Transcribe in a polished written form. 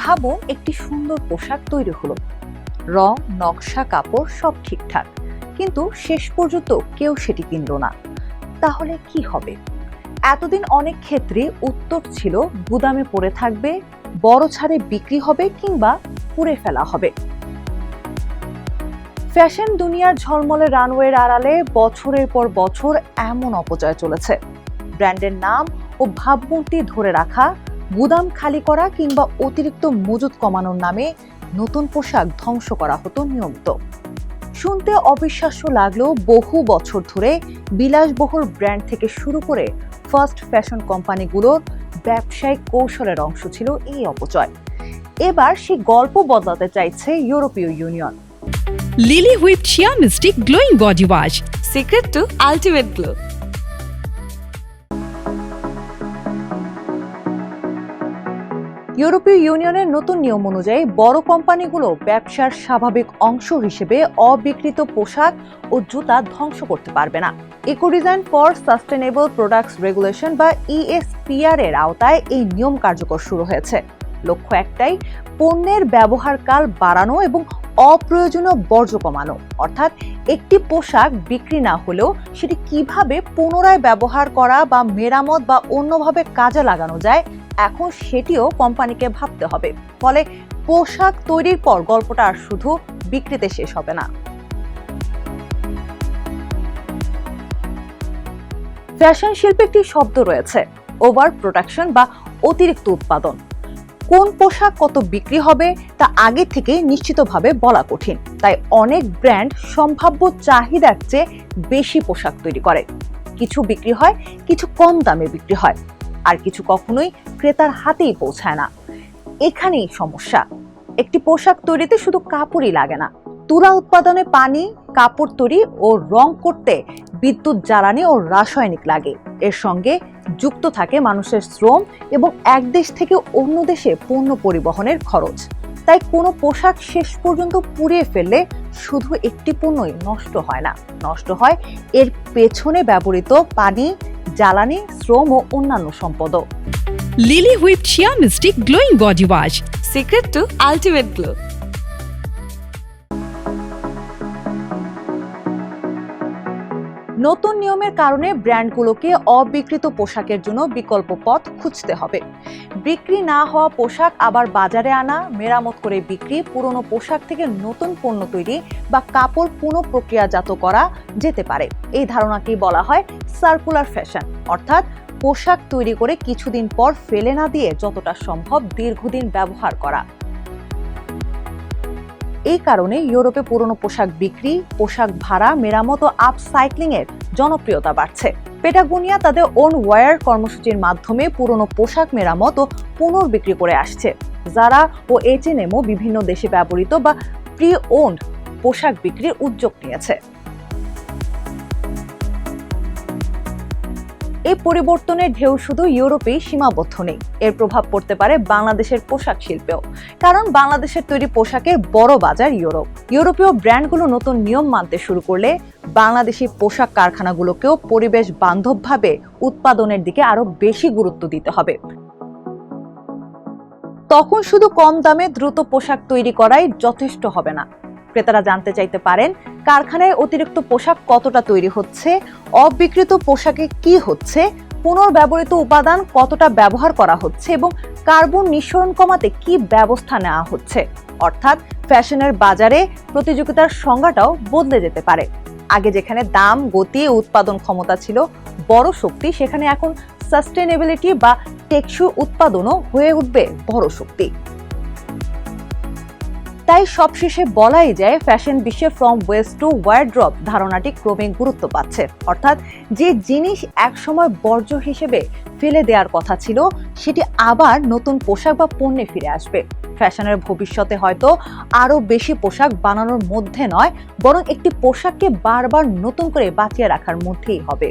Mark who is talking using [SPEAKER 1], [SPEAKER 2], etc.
[SPEAKER 1] ভাবুন একটি সুন্দর পোশাক তৈরি হলো, রং, নকশা, কাপড় সব ঠিকঠাক, কিন্তু শেষ পর্যন্ত কেউ সেটি কিনল না। তাহলে কি হবে? এতদিন অনেক ক্ষেত্রে উত্তর ছিল গুদামে পড়ে থাকবে, বড় ছাড়ে বিক্রি হবে কিংবা পুড়ে ফেলা হবে। ফ্যাশন দুনিয়ার ঝলমলে রানওয়ের আড়ালে বছরের পর বছর এমন অপচয় চলেছে। ব্র্যান্ডের নাম ও ভাবমূর্তি ধরে রাখা, গুদাম খালি করা কিংবা অতিরিক্ত মজুত কমানোর নামে নতুন পোশাক ধ্বংস করা হতো নিয়মিত। শুনতে অবিশ্বাস্য লাগলেও বহু বছর ধরে বিলাসবহুল ব্র্যান্ড থেকে শুরু করে ফাস্ট ফ্যাশন কোম্পানিগুলোর ব্যবসায়িক কৌশলের অংশ ছিল এই অপচয়। এবার সেই গল্প বদলাতে চাইছে ইউরোপীয় union.
[SPEAKER 2] Lily Whipped Shea Mystic Glowing Body Wash.
[SPEAKER 3] Secret to ultimate glow.
[SPEAKER 1] ইউরোপীয় ইউনিয়নের নতুন নিয়ম অনুযায়ী বড় কোম্পানিগুলো ব্যবসার স্বাভাবিক অংশ হিসেবে অবিকৃত পোশাক ও জুতা ধ্বংস করতে পারবে না। Eco design for sustainable products regulation বা ESPR এর আওতায় এই নিয়ম কার্যকর শুরু হয়েছে। লক্ষ্য একটাই, পণ্যের ব্যবহারকাল বাড়ানো এবং অপ্রয়োজনীয় বর্জ্য কমানো। অর্থাৎ একটি পোশাক বিক্রি না হলেও সেটি কিভাবে পুনরায় ব্যবহার করা বা মেরামত বা অন্যভাবে কাজে লাগানো যায়, এখন সেটিও কোম্পানিকে ভাবতে হবে। ফলে পোশাক তৈরির পর গল্পটা আর শুধু বিক্রিতে শেষ হবে না। ফ্যাশন শিল্পে একটি শব্দ রয়েছে, ওভার প্রোডাকশন বা অতিরিক্ত উৎপাদন। কোন পোশাক কত বিক্রি হবে তা আগে থেকে নিশ্চিতভাবে বলা কঠিন। তাই অনেক ব্র্যান্ড সম্ভাব্য চাহিদার চেয়ে বেশি পোশাক তৈরি করে। কিছু বিক্রি হয়, কিছু কম দামে বিক্রি হয়, আর কিছু কখনোই ক্রেতার হাতেই পৌঁছায় না। এখানেই সমস্যা। একটি পোশাক তৈরিতে শুধু কাপড়ই লাগে না, তুলা উৎপাদনে পানি, কাপড় তৈরি ও রং করতে বিদ্যুৎ, জ্বালানি ও রাসায়নিক লাগে। এর সঙ্গে যুক্ত থাকে মানুষের শ্রম এবং এক দেশ থেকে অন্য দেশে পণ্য পরিবহনের খরচ। তাই কোনো পোশাক শেষ পর্যন্ত পুড়িয়ে ফেললে শুধু একটি পণ্যই নষ্ট হয় না, নষ্ট হয় এর পেছনে ব্যবহৃত পানি, জ্বালানি, শ্রম ও অন্যান্য সম্পদও।
[SPEAKER 2] Lily Whipped Shea Mystic Glowing Body Wash.
[SPEAKER 3] Secret to ultimate glow.
[SPEAKER 1] নতুন নিয়মের কারণে ব্র্যান্ডগুলোকে অবিকৃত পোশাকের জন্য বিকল্প পথ খুঁজতে হবে। বিক্রি না হওয়া পোশাক আবার বাজারে আনা, মেরামত করে বিক্রি, পুরনো পোশাক থেকে নতুন পণ্য তৈরি বা কাপড় পুনঃপ্রক্রিয়াজাত করা যেতে পারে। এই ধারণাকেই বলা হয় সার্কুলার ফ্যাশন, অর্থাৎ পোশাক তৈরি করে কিছুদিন পর ফেলে না দিয়ে যতটা সম্ভব দীর্ঘদিন ব্যবহার করা। এই কারণে ইউরোপে পুরনো পোশাক বিক্রি, পোশাক ভাড়া, মেরামত ও আপসাইক্লিং এর জনপ্রিয়তা বাড়ছে। পেটাগোনিয়া তাদের ওন ওয়্যার কর্মসূচির মাধ্যমে পুরনো পোশাক মেরামত ও পুনর্বিক্রি করে আসছে। জারা ও H&Mও বিভিন্ন দেশে ব্যবহৃত বা প্রি ওন্ড পোশাক বিক্রির উদ্যোগ নিয়েছে। এই পরিবর্তনের ঢেউ শুধু ইউরোপেই সীমাবদ্ধ নেই, এর প্রভাব পড়তে পারে বাংলাদেশের পোশাক শিল্পেও। কারণ বাংলাদেশের তৈরি পোশাকের বড় বাজার ইউরোপ। ইউরোপীয় ব্র্যান্ডগুলো নতুন নিয়ম মানতে শুরু করলে বাংলাদেশি পোশাক কারখানাগুলোকেও পরিবেশ বান্ধবভাবে উৎপাদনের দিকে আরো বেশি গুরুত্ব দিতে হবে। তখন শুধু কম দামে দ্রুত পোশাক তৈরি করাই যথেষ্ট হবে না। ক্রেতারা জানতে চাইতে পারেন কারখানায় অতিরিক্ত পোশাক কতটা তৈরি হচ্ছে, অবিকৃত পোশাকে কি হচ্ছে, পুনর্ব্যবহৃত উপাদান কতটা ব্যবহার করা হচ্ছে এবং কার্বন নিঃসরণ কমাতে কি ব্যবস্থা নেওয়া হচ্ছে। অর্থাৎ ফ্যাশনের বাজারে প্রতিযোগিতার সংজ্ঞাটাও বদলে যেতে পারে। আগে যেখানে দাম, গতি, উৎপাদন ক্ষমতা ছিল বড় শক্তি, সেখানে এখন সাস্টেনেবিলিটি বা টেকসই উৎপাদনও হয়ে উঠবে বড় শক্তি। তাই সবশেষে বলাই যায় ফ্যাশন বিশ্বে ফ্রম ওয়েস্ট টু ওয়ারড্রপ ধারণাটি ক্রমে গুরুত্ব পাচ্ছে। অর্থাৎ যে জিনিস একসময় বর্জ্য হিসেবে ফেলে দেওয়ার কথা ছিল সেটি আবার নতুন পোশাক বা পণ্যে ফিরে আসবে। ফ্যাশনের ভবিষ্যতে হয়তো আরো বেশি পোশাক বানানোর মধ্যে নয়, বরং একটি পোশাককে বারবার নতুন করে বাঁচিয়ে রাখার মধ্যেই হবে।